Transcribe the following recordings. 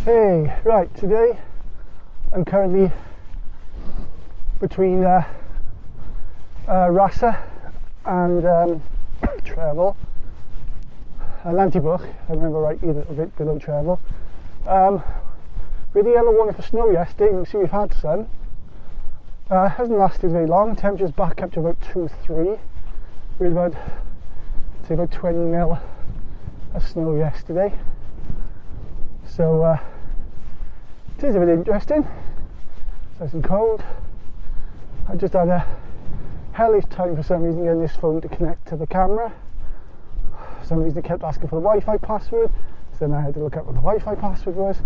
Hey, right, today I'm currently between Rassau and Trefil, Nantybwch, I remember rightly, a little bit below Trefil. With the yellow warning for snow yesterday, you can see we've had some. Hasn't lasted very long, temperature's back up to about 2-3, with about, say about 20 mil of snow yesterday. So it is a bit interesting. It's nice and cold. I just had a hellish time for some reason getting this phone to connect to the camera. For some reason it kept asking for the Wi-Fi password, so then I had to look up what the Wi-Fi password was,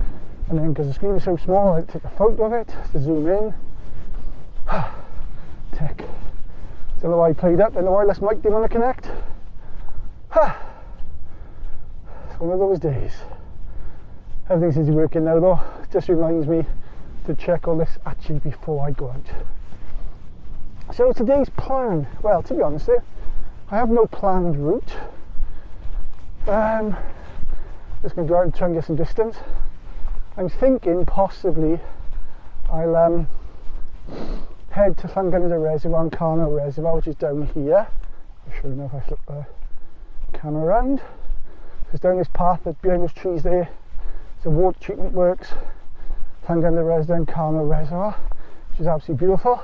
and then because the screen was so small I had to take a photo of it to zoom in. Tech. Don't know why I played up, then the wireless mic didn't want to connect. It's one of those days. Everything seems to be working now though. It just reminds me to check all this actually before I go out. So today's plan, well, to be honest here, I have no planned route. Just going to go out and try and get some distance. I'm thinking possibly I'll head to Llangynidr Reservoir and Carno Reservoir, which is down here. I'll show you now if I flip the camera around. It's down this path that's behind those trees there. The water treatment works, Llangynidr Reservoir and Carno Reservoir, which is absolutely beautiful.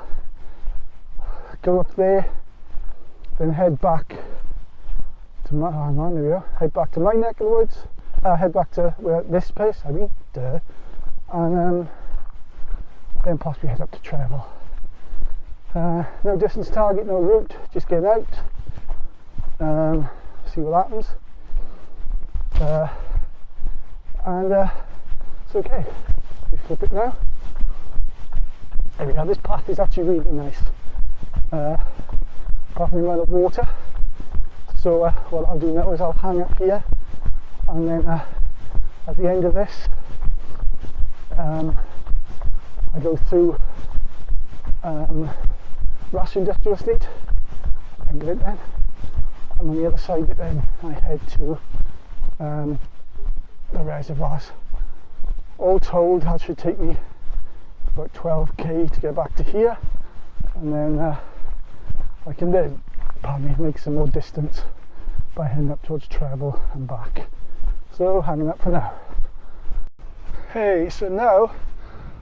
Go up there, then head back to my, there we go, head back to my neck of the woods, head back to this place, and then possibly head up to Trefil. No distance target, no route, just get out, see what happens. And it's okay. We flip it now. There we go. This path is actually really nice. Apart from the amount of water. So what I'll do now is I'll hang up here, and then at the end of this, I go through Rassau Industrial Estate. End of it then, and on the other side of it then I head to the reservoirs. All told, that should take me about 12k to get back to here, and then I can then make some more distance by heading up towards Trefil and back. So hanging up for now. Hey, so now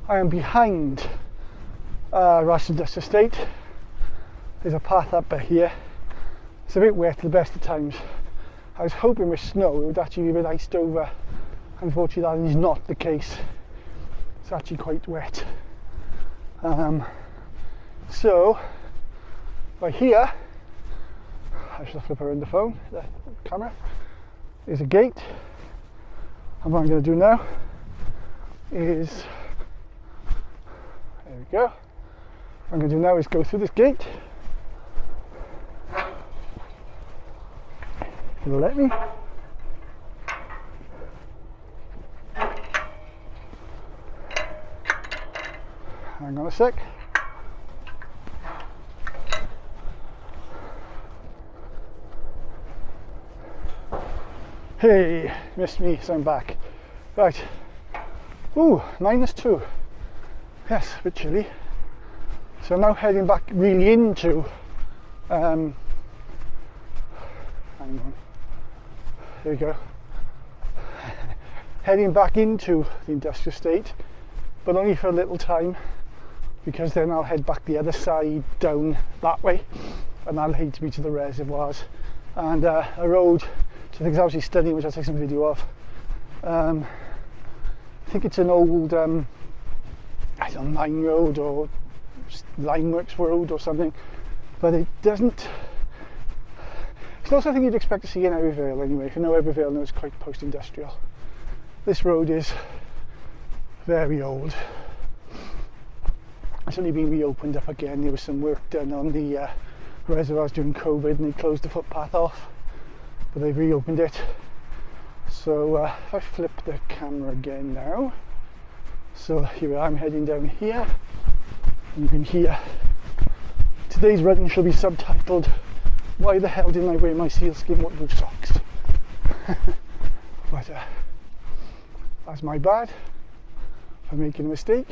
I am behind Rassau Industrial Estate. There's a path up here. It's a bit wet at the best of times. I was hoping with snow it would actually be a bit iced over. Unfortunately that is not the case. It's actually quite wet. So right here, I should flip around the phone, the camera, there's a gate, and what I'm going to do now is, there we go, what I'm going to do now is go through this gate. It'll let me. Hang on a sec. Hey, missed me, so I'm back. Right. Ooh, -2. Yes, a bit chilly. So I'm now heading back really into hang on. There we go. Heading back into the industrial estate, but only for a little time, because then I'll head back the other side down that way, and that'll lead me to the reservoirs and a road which I think is absolutely stunning, which I'll take some video of. I think it's an old I don't know, line road or Llangynidr Road or something, but it doesn't, it's not something you'd expect to see in Ebbw Vale anyway. If you know Ebbw Vale, it's quite post-industrial. This road is very old. It's only been reopened up again. There was some work done on the reservoirs during COVID and they closed the footpath off, but they've reopened it. So if I flip the camera again now, so here I'm heading down here, and you can hear today's run shall be subtitled, "Why the hell didn't I wear my sealskin waterproof socks?" But that's my bad for making a mistake.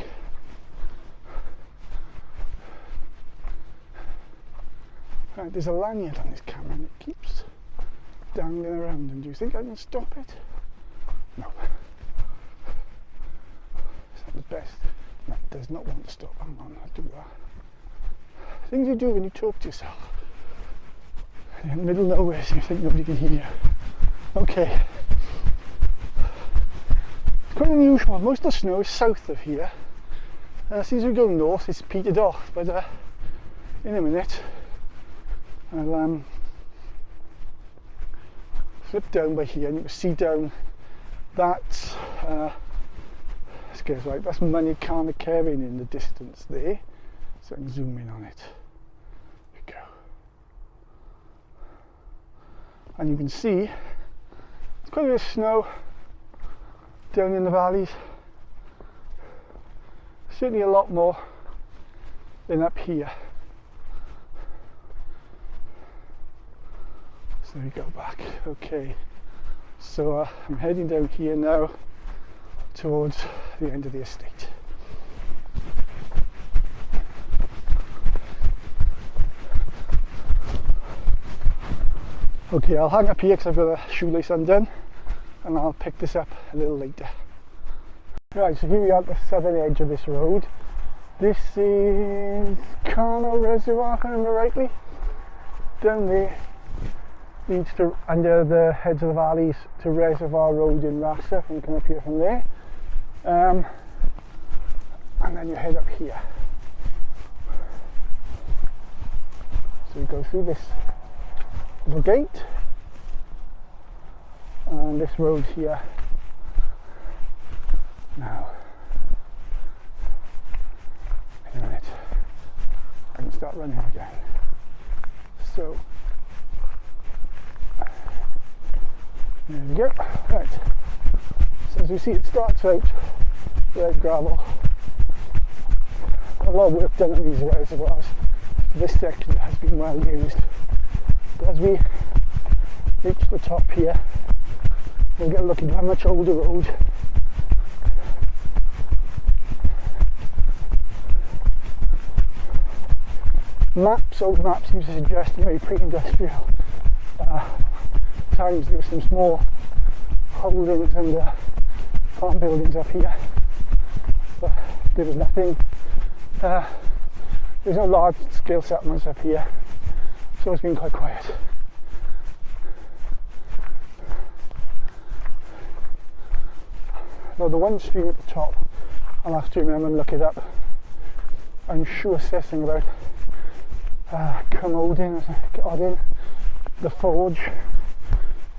Right, there's a lanyard on this camera and it keeps dangling around, and do you think I can stop it? No. It's not the best. No, it does not want to stop. Hang on, I'll do that. Things you do when you talk to yourself. You're in the middle of nowhere, so you think nobody can hear you. Okay. It's quite unusual. Most of the snow is south of here. Since we go north, it's petered off, but in a minute I'll flip down by here and you can see down that right, that's Llangynidr in the distance there, so I can zoom in on it. There we go. And you can see it's quite a bit of snow down in the valleys, certainly a lot more than up here. So we go back. Okay, so I'm heading down here now towards the end of the estate. Okay, I'll hang up here because I've got a shoelace undone, and I'll pick this up a little later. Right, so here we are at the southern edge of this road. This is Carno Reservoir, if I remember rightly. Down there leads to under the heads of the valleys to Reservoir Road in Rassau, and come up here from there. And then you head up here. So we go through this little gate and this road here. Now, in a minute, I can start running again. So, there we go. Right. So as you see, it starts out red gravel. A lot of work done on these reservoirs. This section has been well used. But as we reach the top here, we'll get a look into a much older road. Old maps seem to suggest maybe pre-industrial times there were some small holdings and farm buildings up here, but there was nothing, there's no large scale settlements up here, so it's been quite quiet. Now the one stream at the top, I'll have to remember and look it up. I'm sure assessing about Commodin or something, the forge,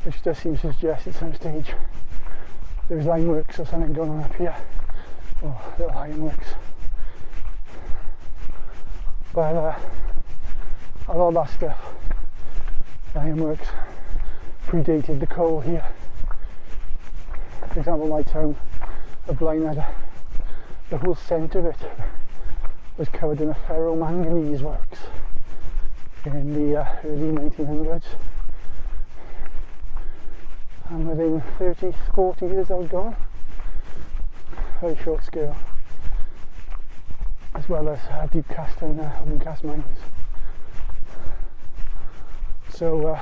which does seem to suggest at some stage there's ironworks or something going on up here, or little ironworks. But a lot of that stuff, the ironworks, predated the coal here. For example, my town of Llangynidr, the whole centre of it was covered in a ferromanganese works in the early 1900s, and within 30-40 years I was gone. Very short scale, as well as deep cast and open cast mines. So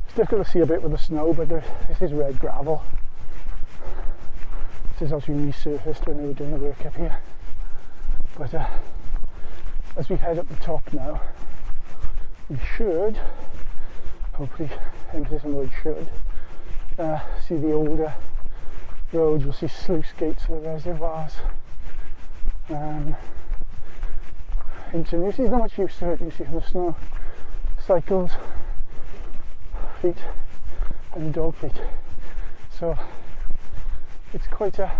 it's difficult to see a bit with the snow, but this is red gravel. This is obviously resurfaced when they were doing the work up here. But as we head up the top now, we should, hopefully, emphasis on the word should, see the older roads. We'll see sluice gates for the reservoirs. Into new, there's not much use to it, you see from the snow. Cycles, feet, and dog feet. So it's quite a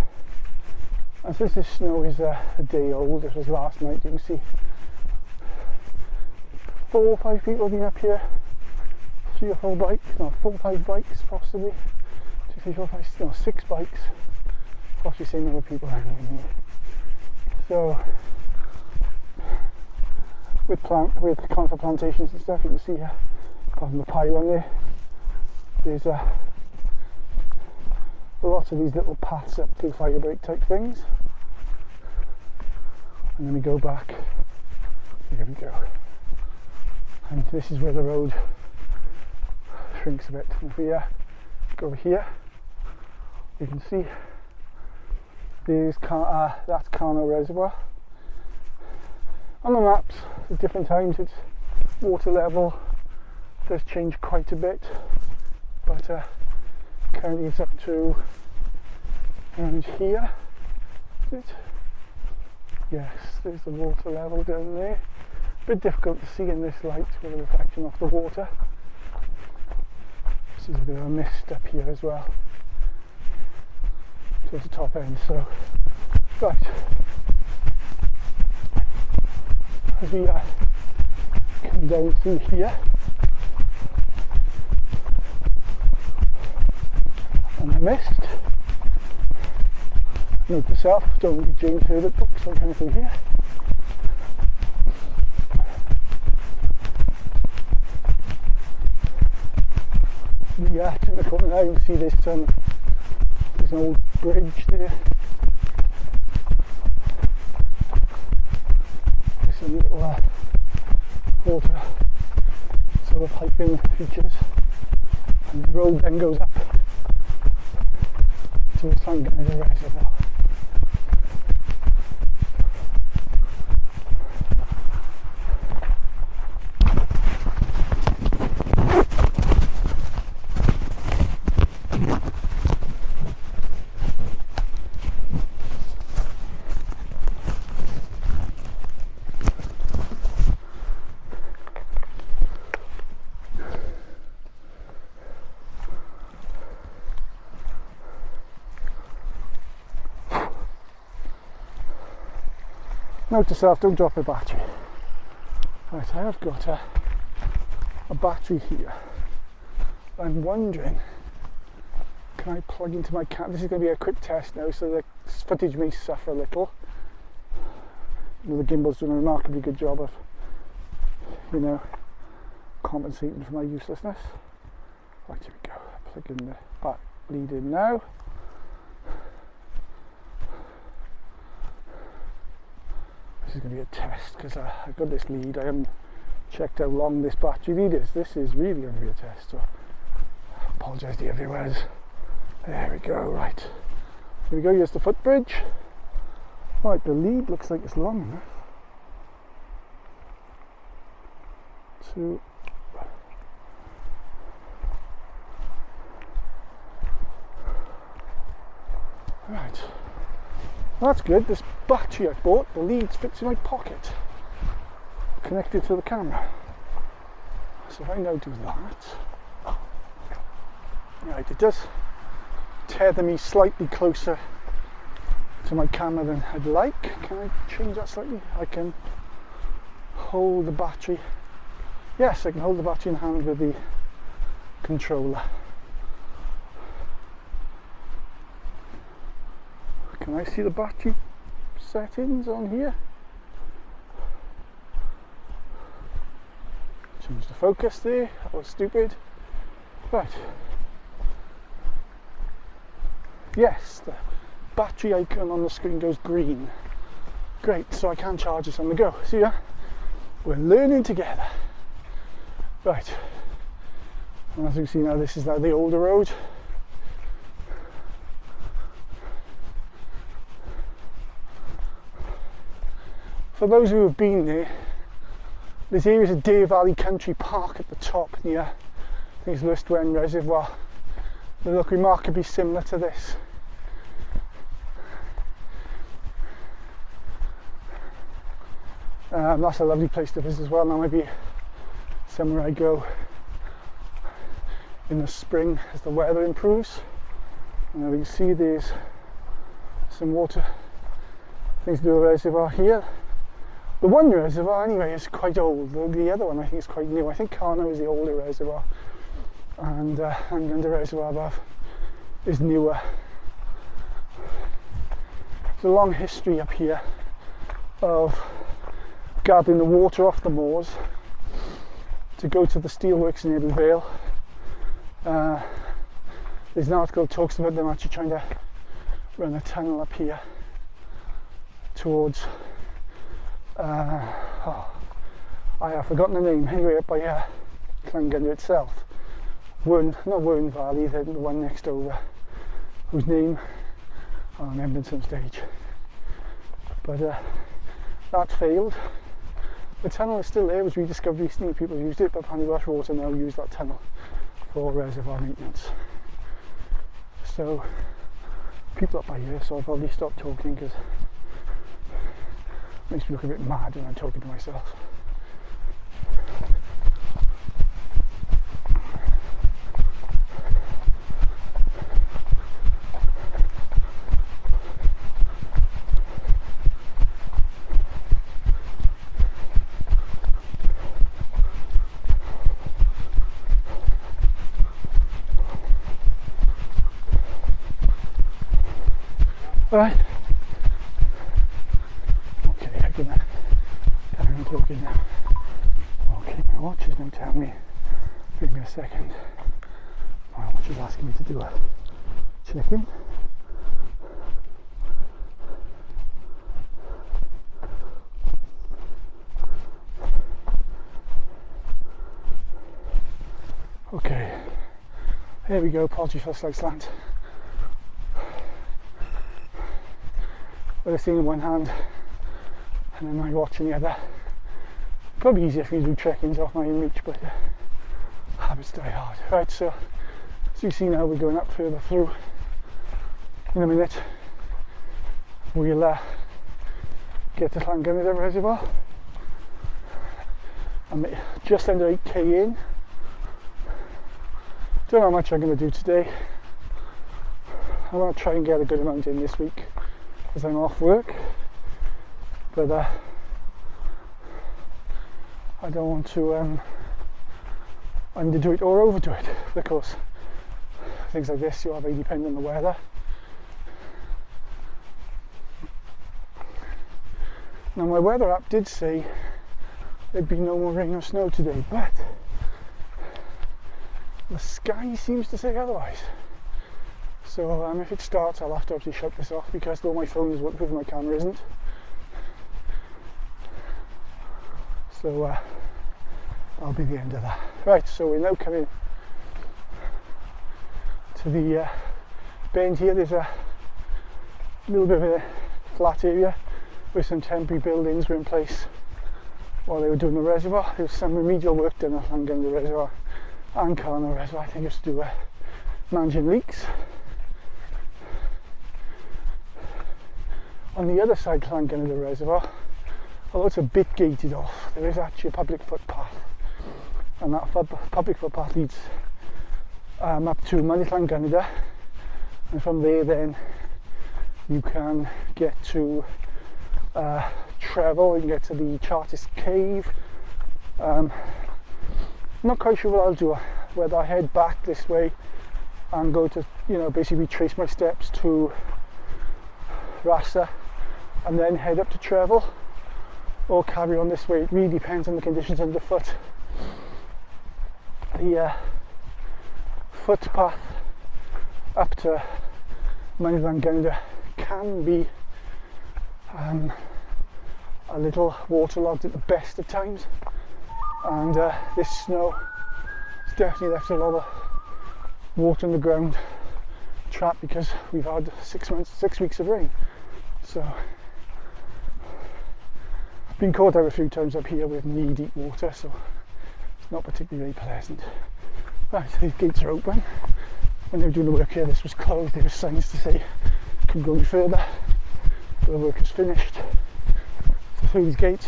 And since this snow is a day old, this was last night, you can see 4 or 5 people have been up here, 3 or 4 bikes, no, 4 or 5 bikes possibly, 2, 3, 4, 5, no, 6 bikes, possibly same number of people hanging in here. So with conifer plantations and stuff, you can see here, apart from the pylon there, there's lots of these little paths up to fire break type things. And then we go back, here we go. And this is where the road shrinks a bit. And if we go over here, you can see there's that's Carno Reservoir. On the maps, at different times, its water level does change quite a bit, but currently it's up to around here. Is it? Yes, there's the water level down there. A bit difficult to see in this light with the reflection off the water. There's a bit of a mist up here as well towards the top end. So, right, as we come down through here, and the mist. Note to self, don't read James Herbert books like anything here. Yeah, in the corner now you can see this, there's an old bridge there. There's some little water sort of piping features, and the road then goes up towards Llangynidr Reservoir. Note to self, don't drop a battery. Right, I have got a battery here. I'm wondering, can I plug into my camera? This is going to be a quick test now, so the footage may suffer a little. You know, the gimbal's doing a remarkably good job of, you know, compensating for my uselessness. Right, here we go. Plug in the back lead in now. This is going to be a test because I've got this lead. I haven't checked how long this battery lead is. This is really going to be a test, so I apologise to everyone. There we go, right. Here we go, here's the footbridge. Right, the lead looks like it's long enough to right. That's good. This battery I bought, the lead fits in my pocket, connected to the camera. So if I now do that, right, it does tether me slightly closer to my camera than I'd like. Can I change that slightly? I can hold the battery. Yes, I can hold the battery in hand with the controller. Can I see the battery settings on here? Change the focus there, that was stupid. Right. Yes, the battery icon on the screen goes green. Great, so I can charge this on the go. See ya? We're learning together. Right. And as you can see now, this is now the older road. For those who have been there, this area is a Ebbw Vale country park at the top near, I think it's Llangynidr Reservoir. They look remarkably similar to this. That's a lovely place to visit as well. That might be somewhere I go in the spring as the weather improves. And you can see there's some water things to do with the reservoir here. The one reservoir anyway is quite old, the other one I think is quite new. I think Carno is the older reservoir, and Llangynidr Reservoir above is newer. There's a long history up here of gathering the water off the moors to go to the steelworks in Ebbw Vale. There's an article that talks about them actually trying to run a tunnel up here towards I have forgotten the name, anyway up by Llangynidr itself. Not Ebbw Vale, the one next over, whose name I'll remember at some stage. But that failed. The tunnel is still there, it was rediscovered recently, people used it, but apparently Welsh Water now use that tunnel for reservoir maintenance. So people up by here, so I'll probably stop talking because it makes me look a bit mad when I'm talking to myself. Right. Okay, I'm gonna carry on talking now. Okay, my watch is now telling me, give me a second. My watch is asking me to do a check-in. Okay, here we go, paltry first leg slant. With this thing in one hand and then my watch in the other. Probably easier for me to do check-ins off my inReach, but habits die hard. Right, so as you see now, we're going up further through. In a minute we'll get to Llangynidr Reservoir. I'm just under 8k in. Don't know how much I'm going to do today. I want to try and get a good amount in this week as I'm off work, but I don't want to underdo it or overdo it. Of course, things like this you are very dependent on the weather. Now my weather app did say there'd be no more rain or snow today, but the sky seems to say otherwise. So if it starts, I'll have to obviously shut this off because though my phone is waterproof, my camera isn't. So that'll be the end of that. Right, so we're now coming to the bend here. There's a little bit of a flat area with some temporary buildings were in place while they were doing the reservoir. There was some remedial work done at Llangynidr Reservoir and Carno Reservoir. I think it was to do managing leaks. On the other side of Llangynidr Reservoir, although it's a bit gated off, there is actually a public footpath, and that public footpath leads up to Llangynidr, and from there then you can get to Trefil, you can get to the Chartist Cave. Not quite sure what I'll do, whether I head back this way and go to, basically retrace my steps to Rassau and then head up to Trefil, or carry on this way. It really depends on the conditions underfoot. The footpath up to Llangynidr can be a little waterlogged at the best of times, and this snow has definitely left a lot of water in the ground trapped because we've had 6 weeks of rain. So I've been caught out a few times up here with knee-deep water, so it's not particularly pleasant. Right, so these gates are open. When they were doing the work here, this was closed. There were signs to say couldn't go any further, but the work is finished. So through these gates,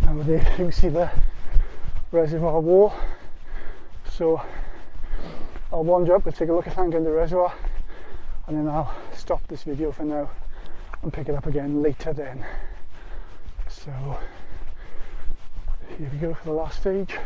now there you can see the reservoir wall. So I'll wander up and take a look at Llangynidr Reservoir, and then I'll stop this video for now and pick it up again later then. So here we go for the last stage.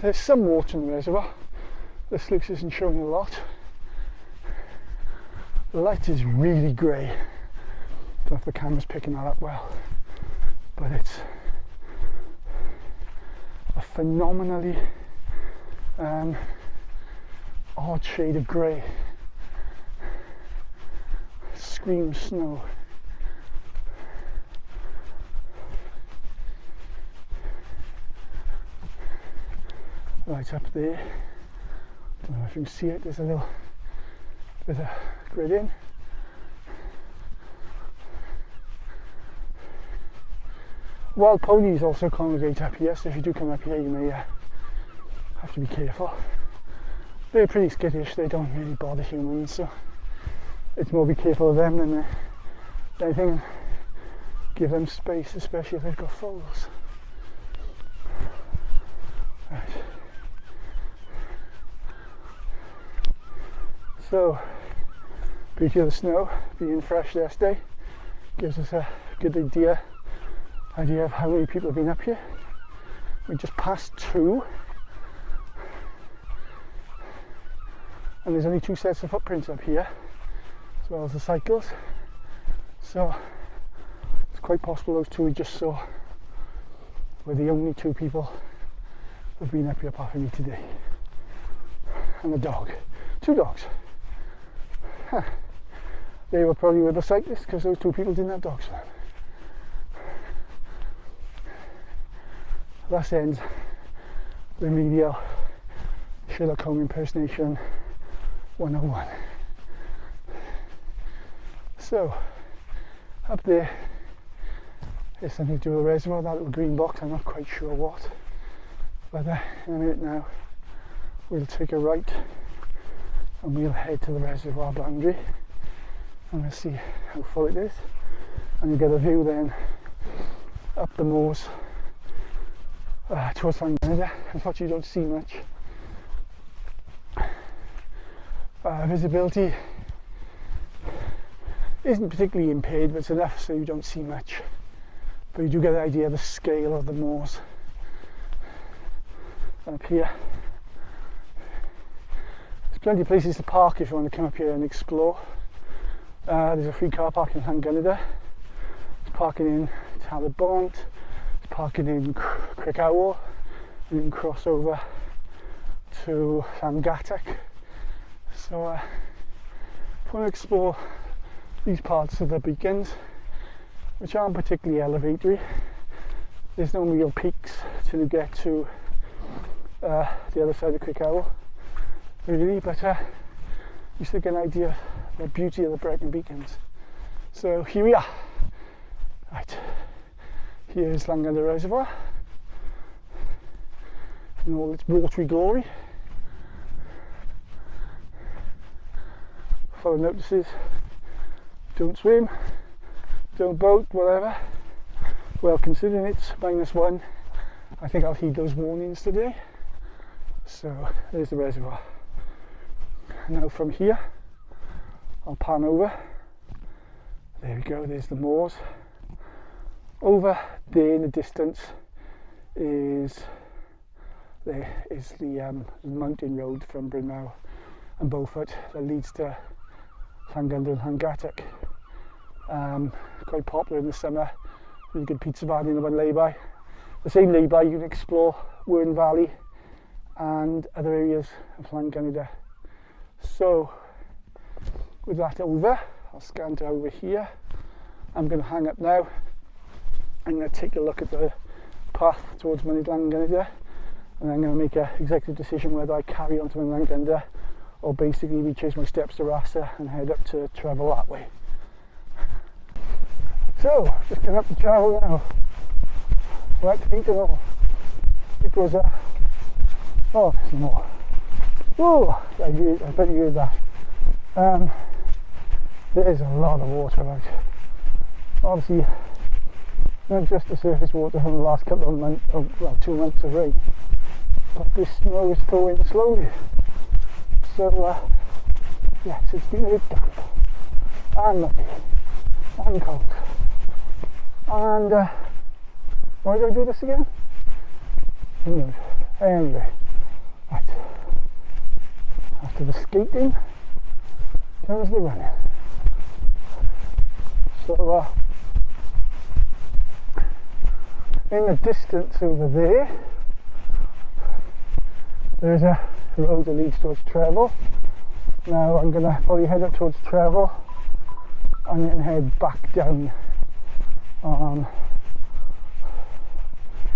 There's some water in the reservoir. The sluice isn't showing a lot. The light is really grey. Don't know if the camera's picking that up well, but it's a phenomenally odd shade of grey. Screams snow. Right up there, don't know if you can see it, there's a little bit of grid in. Wild ponies also congregate up here, so if you do come up here you may have to be careful. They're pretty skittish, they don't really bother humans, so it's more be careful of them than anything. Give them space, especially if they've got foals. Right. So, beauty of the snow being fresh yesterday gives us a good idea of how many people have been up here. We just passed 2, and there's only 2 sets of footprints up here, as well as the cycles. So it's quite possible those 2 we just saw were the only 2 people who've been up here apart from me today, and the dog. 2 dogs. Huh. They were probably with the cyclists because those 2 people didn't have dogs for them. Thus ends remedial Sherlock Holmes impersonation 101. So, up there is something to do with the reservoir, that little green box, I'm not quite sure what. But in a minute now, we'll take a right and we'll head to the reservoir boundary and we'll see how full it is, and you'll get a view then up the moors towards Llangynidr. Unfortunately you don't see much. Visibility isn't particularly impaired, but it's enough so you don't see much, but you do get an idea of the scale of the moors up here. Plenty of places to park if you want to come up here and explore. There's a free car park in Llangynidr. There's parking in Nantybwch. There's parking in Llangynidr. And you can cross over to Llangynidr. So if you want to explore these parts of the beacons, which aren't particularly elevatory, there's no real peaks till you get to the other side of Llangynidr. Really, but you still get an idea of the beauty of the Brecon beacons. So here we are. Right, here's Llangynidr Reservoir in all its watery glory. Follow notices: don't swim, don't boat, whatever. Well, considering it's -1, I think I'll heed those warnings today. So there's the reservoir. Now from here I'll pan over. There we go, there's the moors. Over there in the distance is the mountain road from Brynmawr and Beaufort that leads to Llangynidr and Llangynidr. Quite popular in the summer, really good pizza bar in the one lay-by. The same lay-by you can explore Ebbw Vale and other areas of Llangynidr. So with that over, I'll scan to over here. I'm going to hang up now. I'm going to take a look at the path towards Llangynidr, and I'm going to make an executive decision whether I carry on to Llangynidr or basically retrace my steps to Rassau and head up to Trefil that way. So just going up the travel now. Wet feet and all. It was oh, there's more. Oh, I bet you heard that. There is a lot of water out. Obviously, not just the surface water from the last couple of months, well, 2 months of rain, but this snow is thawing slowly. So, yes, it's been a bit damp and muddy and cold. And why do I do this again? Who knows? Anyway, right. After the skating comes the running. So, in the distance over there, there's a road that leads towards Trefil. Now I'm going to probably head up towards Trefil and then head back down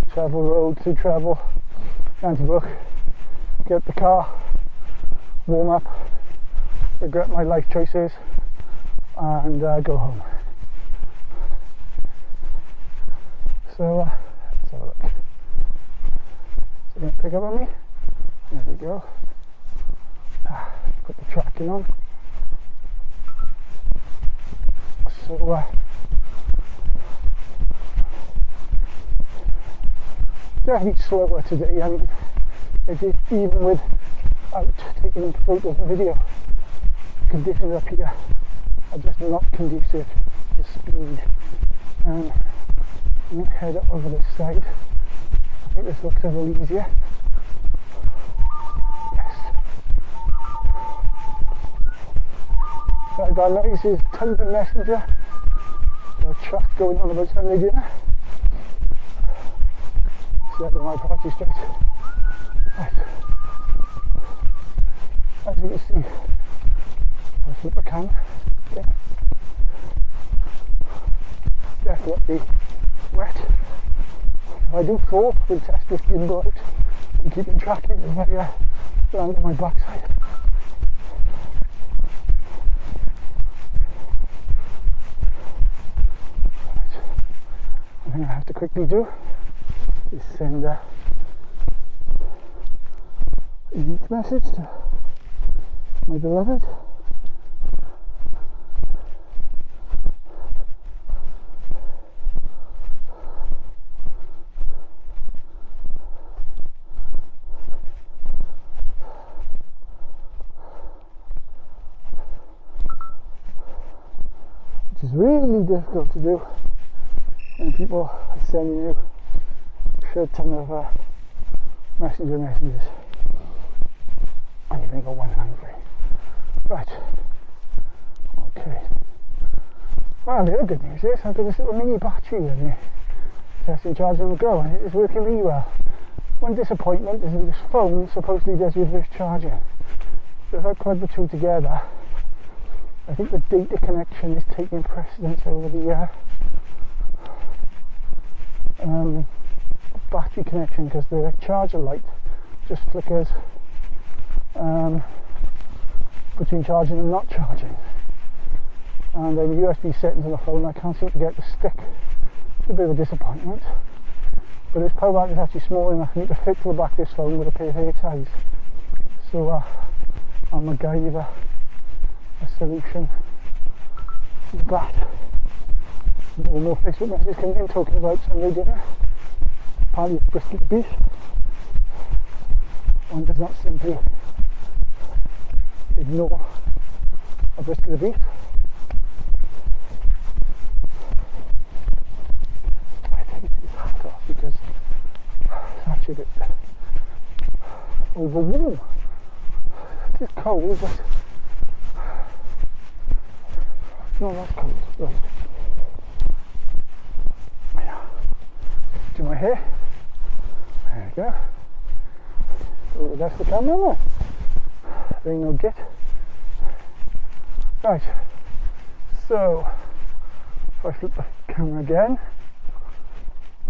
Trefil Road to Trefil, Nantybwch, get the car, warm up, regret my life choices, and go home. So let's have a look. So going to pick up on me. There we go. Put the tracking on. So definitely slower today. I mean, even without taking photos and video, conditions up here are just not conducive to speed. I'm going to head up over this side. I think this looks a little easier. Yes. Right, that noise is Tundra Messenger. Got a chat going on about Sunday dinner. Set on my party straight. Right. As you can see, I'll flip the camera again. Definitely wet. If I do fall, we'll test this gimbal out and keeping tracking if I land on my backside. Right. I think I have to quickly do is send a unique message to my beloved. Which is really difficult to do when people are sending you a shit ton of messages and you've only got one hand free. Right, okay. Well, the other good news is I've got this little mini battery with me, testing, charging and go, and it is working really well. One disappointment is that this phone supposedly does reverse charging, so if I plug the two together, I think the data connection is taking precedence over the battery connection, because the charger light just flickers between charging and not charging, and then the USB settings on the phone I can't seem to get to stick. It's a bit of a disappointment, but this power bank is actually small enough for me to fit to the back of this phone with a pair of hair ties, so I'll MacGyver a solution to that. More Facebook messages coming in talking about Sunday dinner. Apparently it's brisket beef. One does not simply ignore a brisket of beef. I think it's hat off because it's actually a bit over warm. It is cold, but no, that's cold. Right. Do my hair. There we go. Oh, that's the camera now. There ain't no git. Right. So, if I flip the camera again,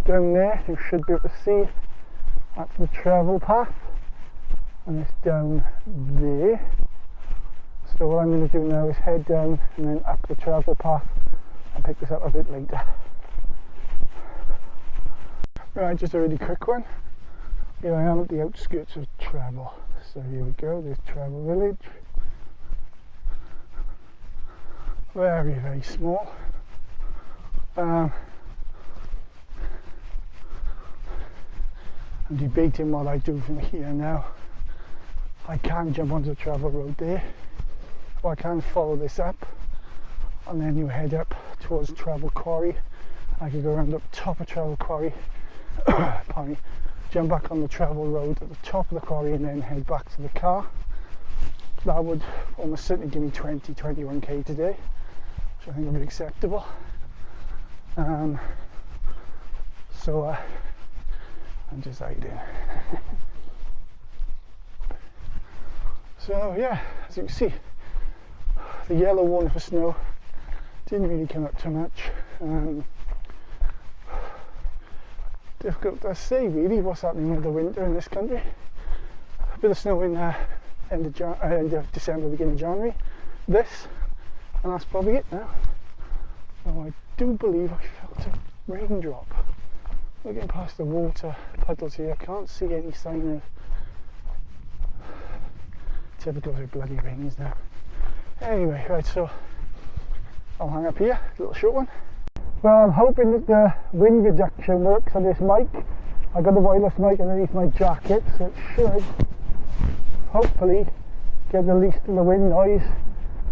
down there you should be able to see that's the travel path, and it's down there. So what I'm going to do now is head down and then up the travel path and pick this up a bit later. Right, just a really quick one. Here I am at the outskirts of Trefil. So here we go, there's Trefil village. Very, very small. I'm debating what I do from here now. I can jump onto the Trefil Road there, or I can follow this up and then you head up towards Trefil Quarry. I could go around up top of Trefil Quarry, pardon me, jump back on the Trefil Road at the top of the quarry and then head back to the car. That would almost certainly give me 21k today, which I think would be acceptable. So I'm deciding. So yeah, as you can see, the yellow warning for snow didn't really come up too much. Difficult to say really what's happening with the winter in this country. A bit of snow in end of December, beginning of January. And that's probably it now. Now I do believe I felt a raindrop. Looking past the water puddles here, I can't see any sign of typical bloody rains now. Anyway, right, so I'll hang up here, a little short one. Well, I'm hoping that the wind reduction works on this mic. I've got the wireless mic underneath my jacket, so it should hopefully get the least of the wind noise.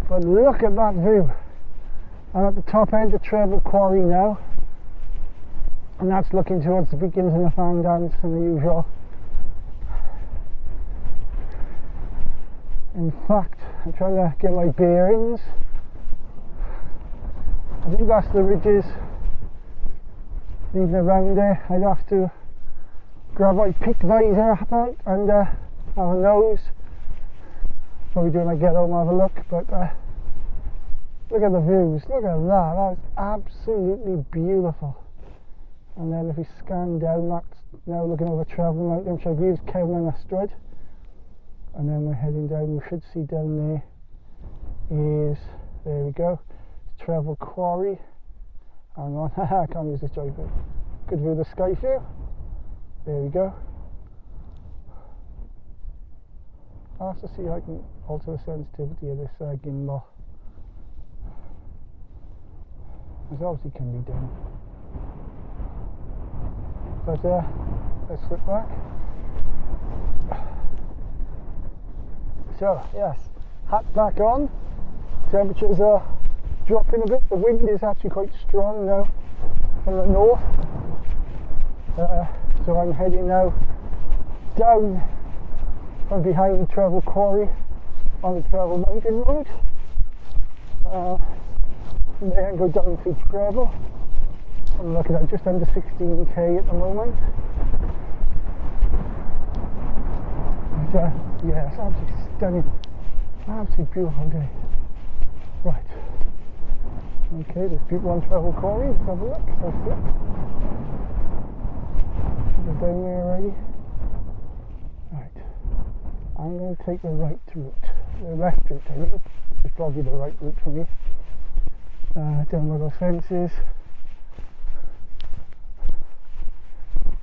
But look at that view. I'm at the top end of Trefil Quarry now, and that's looking towards the beginnings of the fan dance and the usual. In fact, I'm trying to get my bearings. I think that's the ridges leading around there. I'd have to grab my peak visor out and have a nose. Probably do when I get home, have a look, but look at the views, look at that, that's absolutely beautiful. And then if we scan down, that's now looking over Trefil Mountain, which I've used Llangynidr Reservoir. And then we're heading down, we should see down there is, there we go, Trefil Quarry. Hang on, I can't use this joypad. Good view of the sky view. There we go. I'll have to see if I can alter the sensitivity of this gimbal. This obviously can be done. But let's flip back. So yes, hat back on. Temperatures are dropping a bit. The wind is actually quite strong now from the north. So I'm heading now down from behind Trefil Quarry on the Trefil Mountain Road. From there and go down through Trefil. I'm looking at just under 16k at the moment. But, yeah, it's absolutely stunning. Absolutely beautiful day. Right. Okay, there's people on Trefil Quarry. Let's have a look. Let's look. They're down there already. Right. I'm going to take the right route. The left route, I mean. It's probably the right route for me. Down by those fences.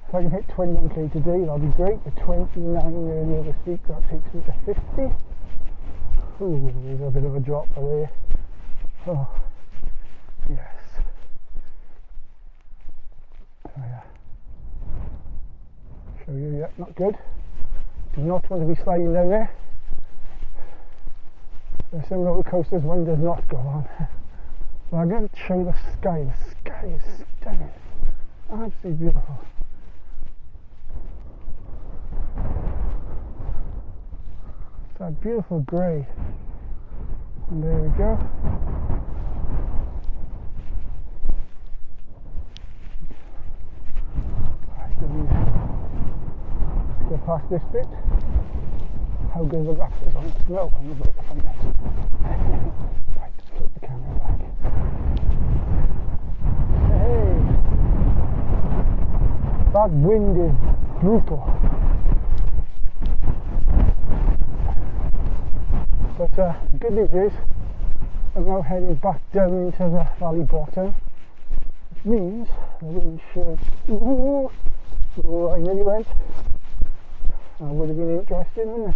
If I can hit 21k today, that'll be great. The 29 earlier this week, that takes me to 50. Ooh, there's a bit of a drop there. Oh, yes. Oh, yeah. Show you, yeah, not good. Do not want to be sliding down there. There's some roller coasters one does not go on. But I'm going to show you the sky. The sky is stunning. Absolutely beautiful. It's that beautiful grey. And there we go. Right, let me get past this bit. How good the rough is on the snow. I'm going to wait to find out. Right, just flip the camera back. Hey! That wind is brutal. But the good news is I'm now heading back down into the valley bottom, which means the wind should... Ooh, I nearly went. That would have been interesting, wouldn't it?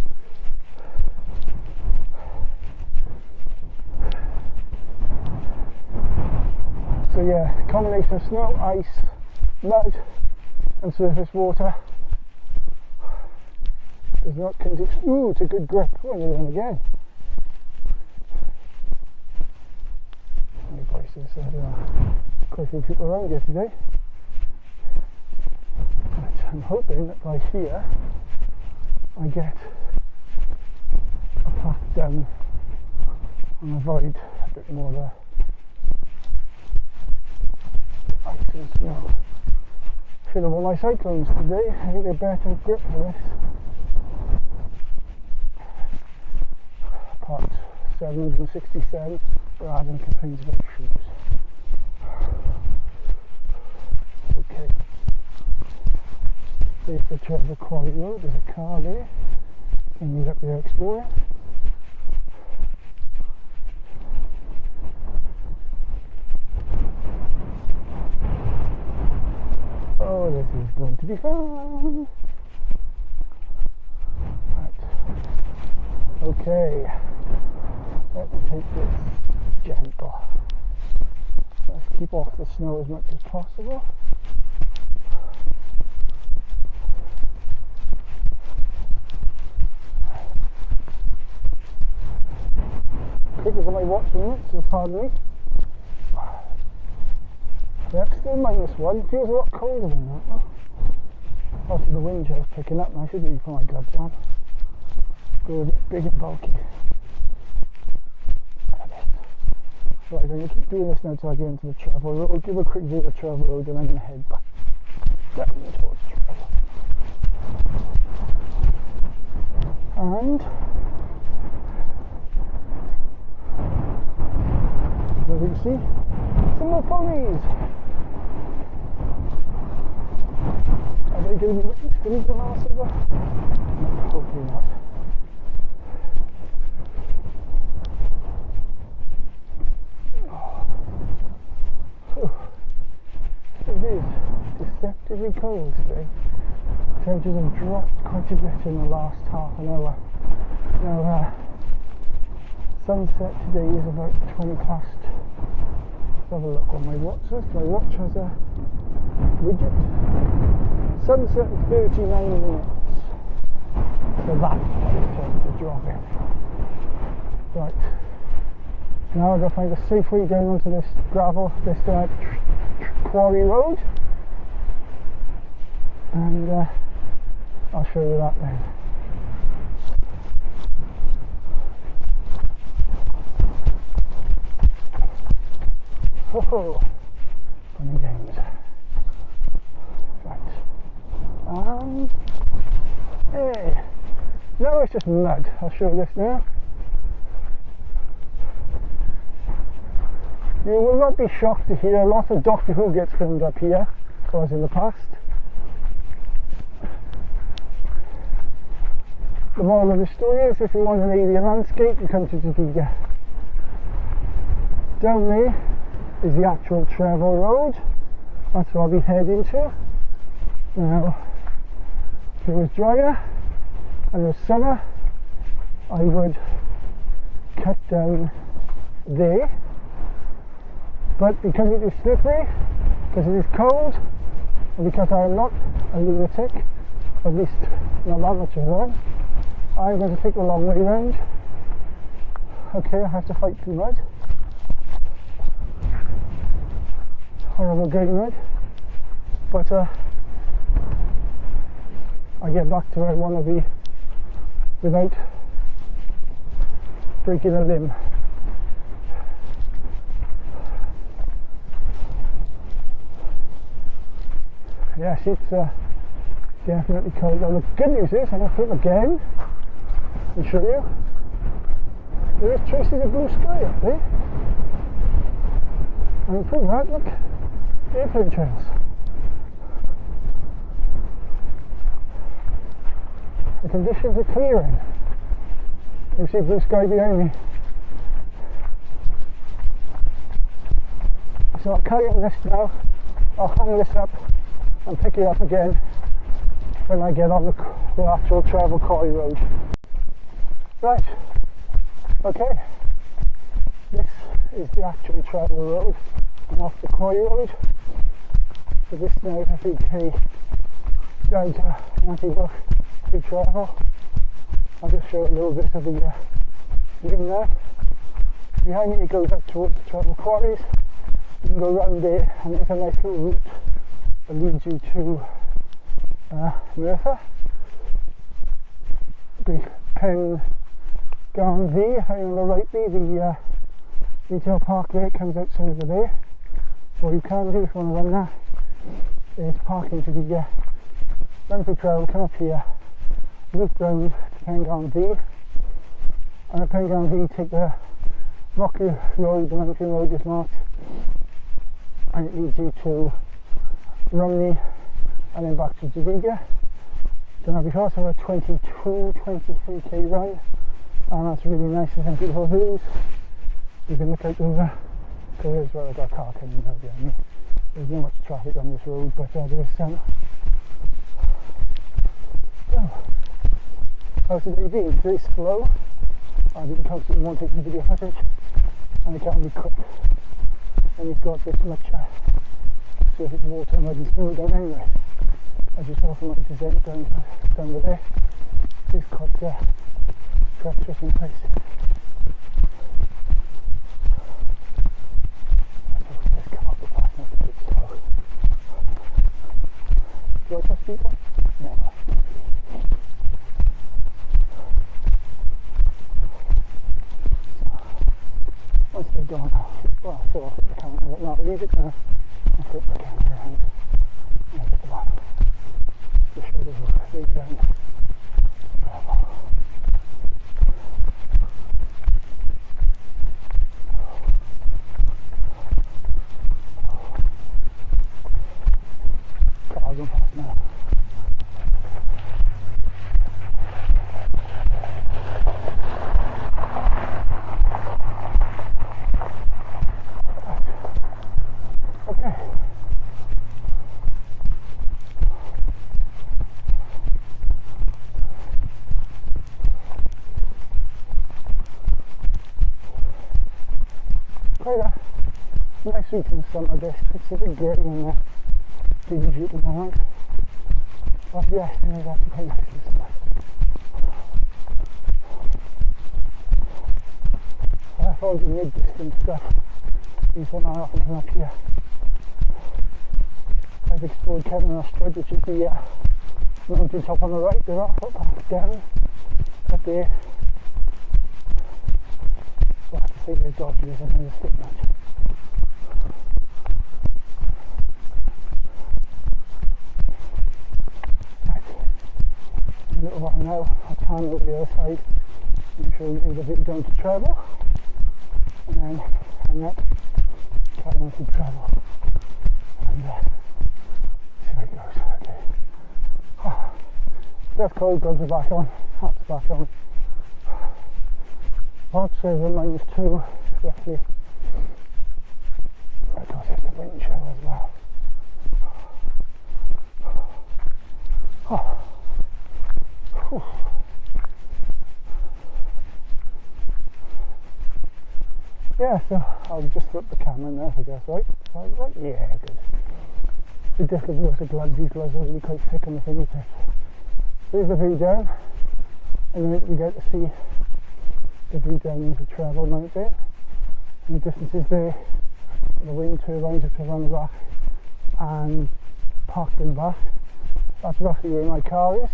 So yeah, combination of snow, ice, mud and surface water does not conduce to good grip. Oh, another one again. Any places, there are quite a few people around here today. But I'm hoping that by here I get a path down and avoid a bit more of the ice and snow. I feel all my cyclones today, I think they're better grip for this. Part 767 rather than contains about shoes. Okay. There's the Trefil Quarry Road, there's a car there. And he's up there exploring. Oh, this is going to be fun! Right. Okay. Let's take this gentle. Let's keep off the snow as much as possible. Quick look at my watch minutes, so pardon me. Yep, still -1. Feels a lot colder than that though. Obviously the wind chill's picking up and I should really put my gloves on. Go a bit big and bulky. Right, I'm going to keep doing this now until I get into the Trefil Road. I'll give a quick view of the Trefil Road and I'm going to head back down towards Trefil. And as you can see, some more ponies. Are they going to be witnessed in Rassau? No, hopefully not. It is deceptively cold today. Temperatures have dropped quite a bit in the last half an hour. Now, sunset today is about 20 past. Let's have a look on my watch list. My watch has a widget. Sunset in 39 minutes. So that's why the temperature's dropping. Right. Now I've got to find a safe way down onto this gravel, this quarry road. And I'll show you that then. Oh, fun and games. Right. And hey, no, it's just mud. I'll show you this now. You will not be shocked to hear a lot of Doctor Who gets filmed up here, as in the past. The moral of the story is, if you want an alien landscape, you come to Nantybwch. Down there is the actual Trefil Road. That's where I'll be heading to. Now, if it was drier and it was summer, I would cut down there. But because it is slippery, because it is cold, and because I am not a lunatic, at least not that much of one, I'm going to take the long way round. Okay, I have to fight through mud. Horrible grey mud. But I get back to where I want to be without breaking a limb. Yes, it's definitely cold. Now the good news is, I'm going to put it again and show you, there is traces of blue sky up there. And from that, look, airplane trails. The conditions are clearing. You see blue sky behind me. So I'll carry on this now, I'll hang this up and pick it up again when I get on the actual Trefil Quarry Road. Right, okay, this is the actual Trefil Road. I'm off the Quarry Road. So this now is a 3k down to Nantybwch to Trefil. I'll just show a little bit of the view now. Behind me it goes up towards the Trefil Quarries. You can go round there and it's a nice little route that leads you to Merthyr. The Llangynidr, if I remember rightly, the retail park there comes outside over there. What you can do if you want to run that is park into the run through trail, come up here, loop round to Llangynidr, and at Llangynidr take the rocky road, the mountain road is marked, and it leads you to Rumney and then back to Llangynidr. Done that before, so a 23k run, and that's really nice and beautiful views. You can look out over, because there's where I got a car coming out behind me. There's not much traffic on this road, but there's some. So, how's the day been? Very slow. I've been constantly wanting to video footage, and it can be quick when you've got this much surface water, mud and snow down anyway. As you saw from my descent down over there, it's quite treacherous in places. This car will pass me a bit slow. Do I trust people? No. Once they're gone, I'll flip the camera, but no, leave it now. I'll flip the camera around and I'll get the bottom. The shoulders will lead down the travel. Cars going past now. Okay. Quite a nice week in the summer this. It's a bit grey and dingy at the moment. But yesterday was actually quite nice in the summer. I found the mid-distance stuff. These one I often come up here. I've explored Carno Reservoir, which is the mountain top on the right. There are footpaths down up there. Well, I have to say they're dodgy as another stick nut. Right. In a little while now, I'll pan over the other side and show you the view down to Trefil, and then hang up, carry on to Trefil, and see where it goes. Okay. Oh, that's cold, gloves are back on, hat's back on. Paltry -2 roughly. Of course, it's the wind chill as well. Oh. Whew. Yeah, so I'll just flip the camera now, I guess, right? Right? Yeah, good. It's a bit difficult to work the gloves. These gloves are really quite thick on the fingertips. There's the view down, and then we get to see the view down into Trefil Mountain, and the distance is there. The wind turbines are around the back and parked in the back. That's roughly where my car is.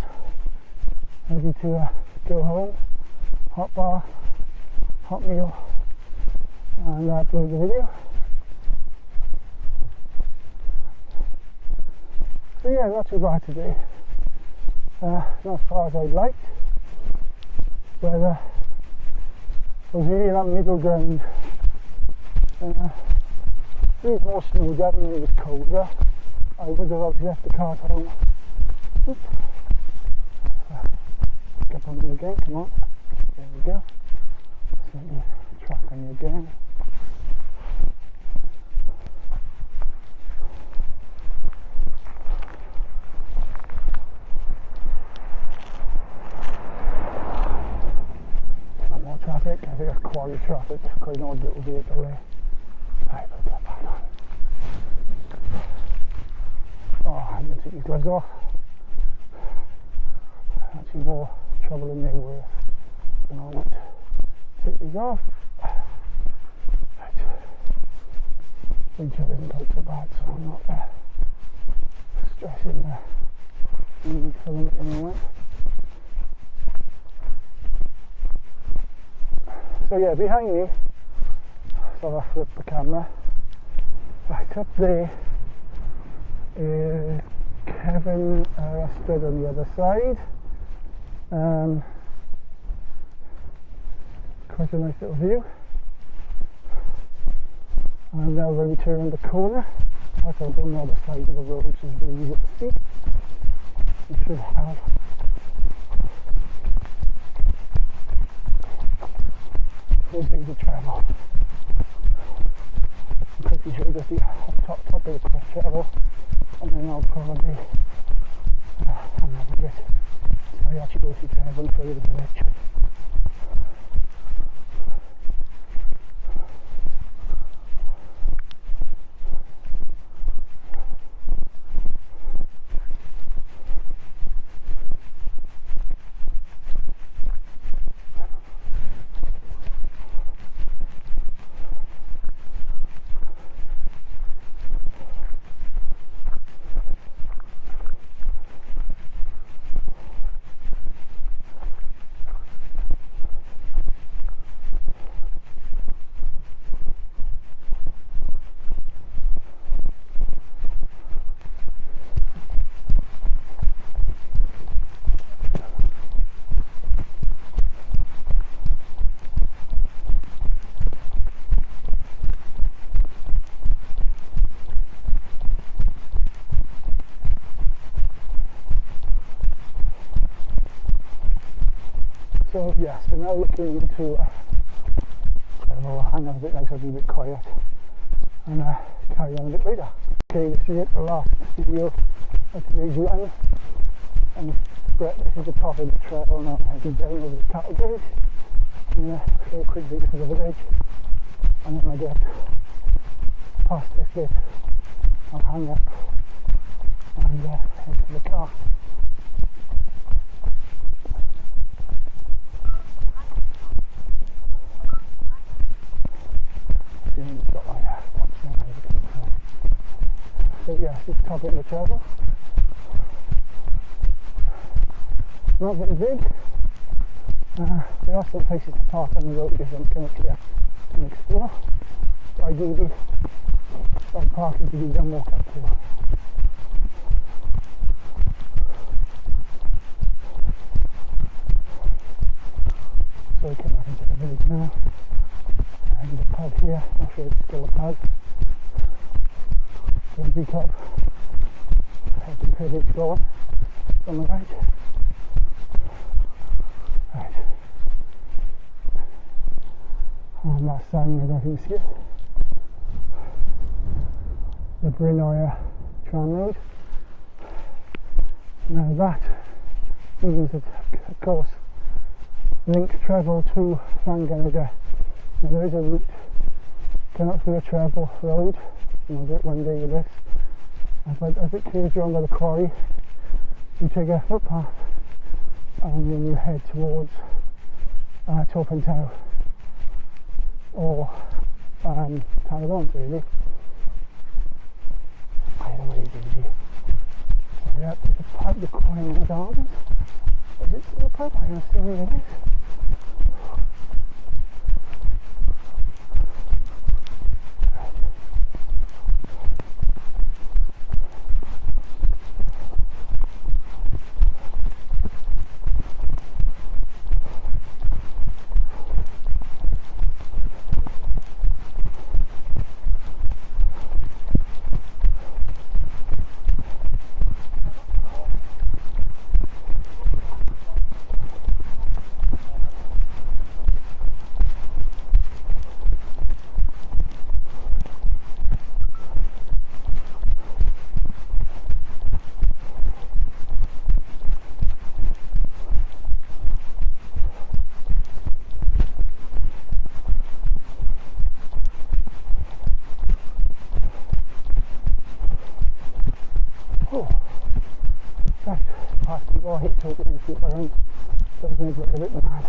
Ready to go home, hot bath, hot meal, and upload the video. So yeah, not too bad today. Not as far as I'd liked. Weather was really in that middle ground. There was more snow down and it was colder. I would have obviously left the car at home. Oops. Pick up on you again, come on. There we go. Let me track on you again. Some more traffic. I think that's quarry traffic. Quite an odd little vehicle there. Right, put that back on. Oh, I'm going to take these gloves off. Actually more trouble than they were at the moment. Take these off. Right. Wind chill isn't quite so bad, so I'm not stressing the need for them at the moment. So yeah, behind me, so I'll flip the camera. Right up there is Kevin stood on the other side. Quite a nice little view. And now we're going to turn the corner. I thought on the other side of the road, which is very easy to see. We should have this is the travel. I'm pretty sure just the top of the cross travel, and then I'll probably hang on a bit. So I actually go through travel and show you the village. So yes, we're now looking into we'll hang on a bit now so I'll be a bit quiet and carry on a bit later. Okay, this is it, the last video of today's run, and this is the top of the trail now. I'm heading down over the cattle gate and show a quick video of the village, and then when I get past this bit I'll hang up and head to the car. So yes, it's top of the travel. Not very big. There are some places to park on the road because I'm kind of clear and explore. So ideally, some parking to be done walk up to. So we come back into the village now. And the pub here, not sure it's still a pub. Rugby club. Heading privilege going on the right. Right. On that sign, I don't know if you can see it. The Llangynidr Tram Road. Now that means that, of course, links travel to Llangynidr. Now there is a route going up to the Trefil Road, and I'll do it one day with this. But as it clears around by the quarry, you take a footpath and then you head towards Tow or Tarrant really. Either way is easy. So yeah, there's a pub, the Quarry in the Gardens. Is it still a pub? I'm assuming it is. this loop around. Does make it look a bit mad.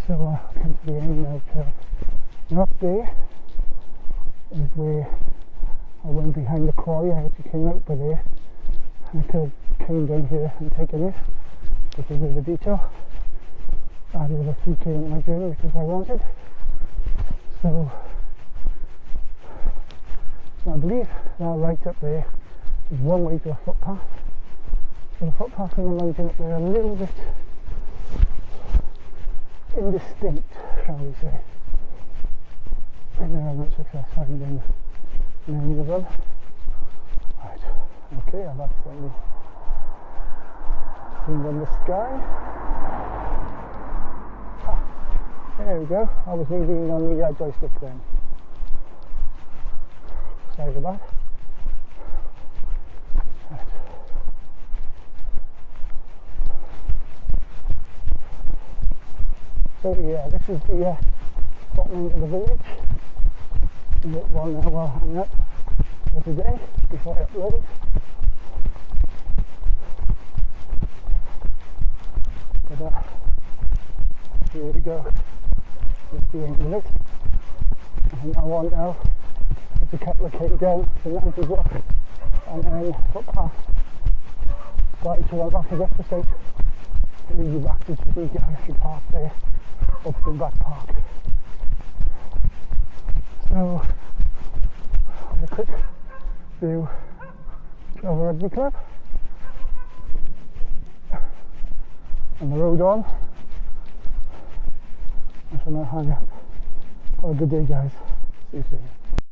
So I come to the end now curve. Now up there is where I went behind the quarry. I actually came out by there. I could have came down here and taken this, which is a bit of a detour. Added a 3k into my journey, which is what I wanted. So I believe that right up there is one way to a footpath. So the footpath and the mountain up there are a little bit indistinct, shall we say. And there are much success finding many of them. Right, okay, I've accidentally zoomed on the sky. There we go, I was leaning on the joystick then. Sorry about that. Right. So yeah, this is the bottom end of the village. Well, now I'll hang up for today before I upload. But here we go. That's the end of it. And I want now to cut the cake down to Nantybwch and then footpath right to the back of the estate to lead you back to the Garrison Park there, Upton Back Park. So, have a quick view of Ebbw Club and the road on. And so I'm going to hang up. Have a good day, guys. See you soon.